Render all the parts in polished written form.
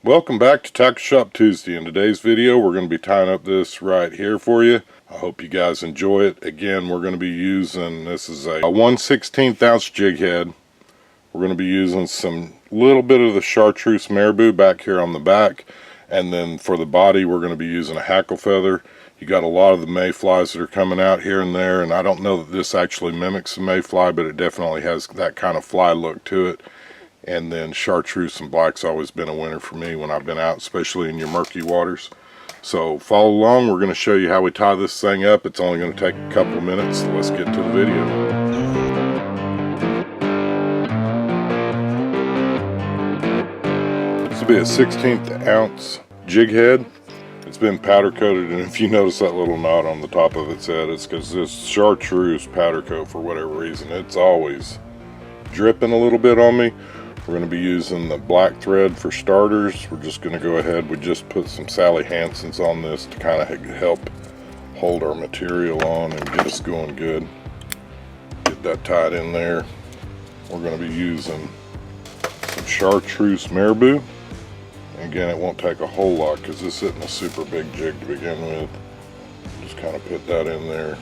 Welcome back to Tackle Shop Tuesday. In today's video, we're going to be tying up this right here for you. I hope you guys enjoy it. Again, we're going to be using, this is a 1/16 ounce jig head. We're going to be using some little bit of the Chartreuse marabou back here on the back. And then for the body, we're going to be using a hackle feather. You got a lot of the mayflies that are coming out here and there. And I don't know that this actually mimics a mayfly, but it definitely has that kind of fly look to it. And then Chartreuse and Black's always been a winner for me when I've been out, especially in your murky waters. So follow along. We're going to show you how we tie this thing up. It's only going to take a couple of minutes, so let's get to the video. This will be a 1/16 ounce jig head. It's been powder coated, and if you notice that little knot on the top of its head, it's because this Chartreuse powder coat, for whatever reason, it's always dripping a little bit on me. We're going to be using the black thread for starters. We're just going to go ahead, we just put some Sally Hansen's on this to kind of help hold our material on and get us going good. Get that tied in there. We're going to be using some Chartreuse marabou. Again, it won't take a whole lot because this isn't a super big jig to begin with. Just kind of put that in there.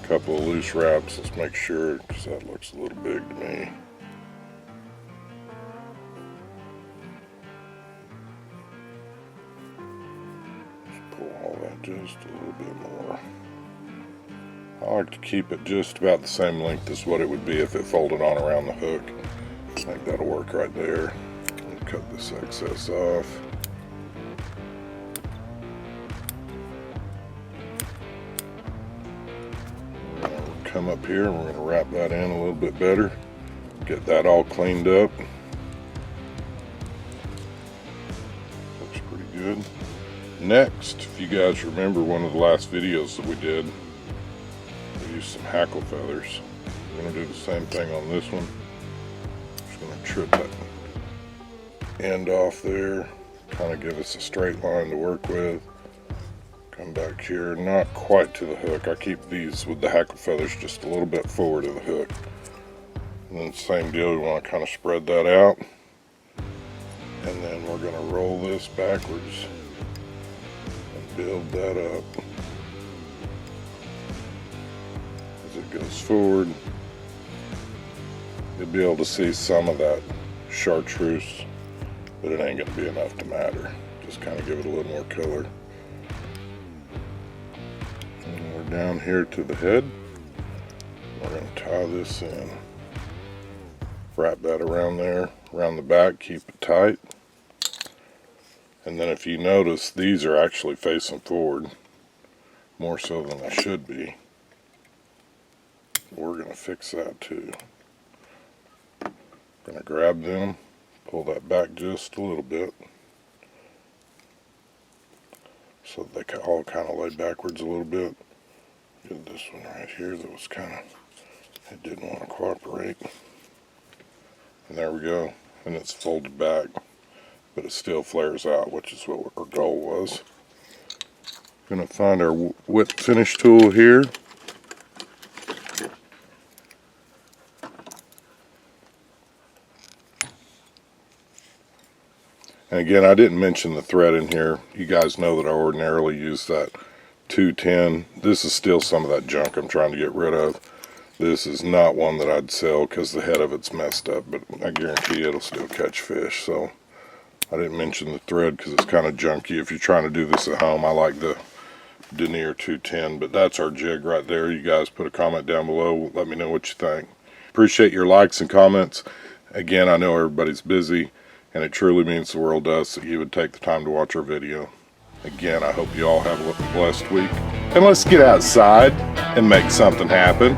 A couple of loose wraps, let's make sure, because that looks a little big to me. All that just a little bit more. I like to keep it just about the same length as what it would be if it folded on around the hook. I think that'll work right there. I'll cut this excess off. We'll come up here and we're going to wrap that in a little bit better. Get that all cleaned up. Looks pretty good. Next, if you guys remember one of the last videos that we did, we used some hackle feathers. We're going to do the same thing on this one. Just going to trip that end off there, kind of give us a straight line to work with. Come back here, not quite to the hook. I keep these with the hackle feathers just a little bit forward of the hook. And then same deal, we want to kind of spread that out. And then we're going to roll this backwards. Build that up as it goes forward. You'll be able to see some of that chartreuse, but it ain't going to be enough to matter. Just kind of give it a little more color. And we're down here to the head. We're going to tie this in. Wrap that around there, around the back, keep it tight. And then if you notice, these are actually facing forward, more so than they should be. We're going to fix that too. Going to grab them, pull that back just a little bit, so they can all kind of lay backwards a little bit. Get this one right here that was kind of, it didn't want to cooperate. And there we go, and it's folded back. But it still flares out, which is what our goal was. Gonna find our whip finish tool here. And again, I didn't mention the thread in here. You guys know that I ordinarily use that 210. This is still some of that junk I'm trying to get rid of. This is not one that I'd sell because the head of it's messed up, but I guarantee it'll still catch fish. So I didn't mention the thread because it's kind of junky. If you're trying to do this at home, I like the Denier 210, but that's our jig right there. You guys put a comment down below. Let me know what you think. Appreciate your likes and comments. Again, I know everybody's busy, and it truly means the world to us that you would take the time to watch our video. Again, I hope you all have a blessed week. And let's get outside and make something happen.